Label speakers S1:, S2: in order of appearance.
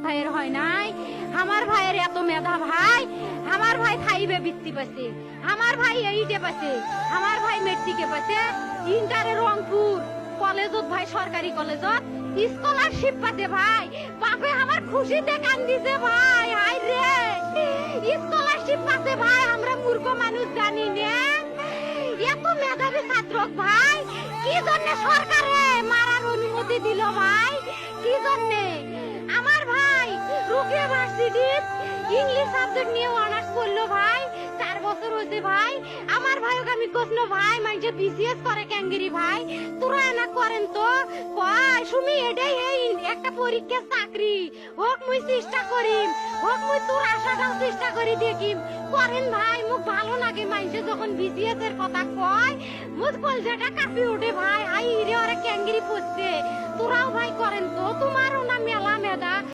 S1: ভাইয়ের হয় নাই, আমার ভাইয়ের এত মেধা ভাই, আমার ভাই ফাইভে বৃত্তি পাচ্ছে, আমার ভাই এইটে পাচ্ছে, আমার ভাই মেট্রিকে পাচ্ছে, ইন্টারে রংপুর কলেজত ভাই সরকারি কলেজত স্কলারশিপ পাতে ভাই, বাপে আমার খুশিতে কান্দিছে ভাই, হাই রে স্কলারশিপ পাতে ভাই, আমরা মূর্খ মানুষ জানি না এত মেধাবী ছাত্র ভাই, কি জন্য সরকারে মারার অনুমতি দিল ভাই, কি জন্য? আমার ভাই রুকিয়া ভার্সিটি ইংলিশ সাবজেক্ট নিয়ে অনার্স করলো ভাই, 4 বছর হয়েছে ভাই। আমার ভাইকে আমি কইলো ভাই মাইজে বিসিএস করে ক্যাঙ্গেরি ভাই, তোরা না করেন তো কয় সুমি এটাই এই একটা পরীক্ষা চাকরি হোক, মুই চেষ্টা করিম, হোক মুই তোর আশাটাও চেষ্টা করি দেখিম, করেন ভাই। মুখ ভালো লাগে মাইজে যখন বিসিএস এর কথা কয়, মুখ কলজাটা কাঁপি ওঠে ভাই, হাই রে ওরা ক্যাঙ্গেরি পড়ছে। তোরাও ভাই করেন তো, তোমারও না মেলা মেধা।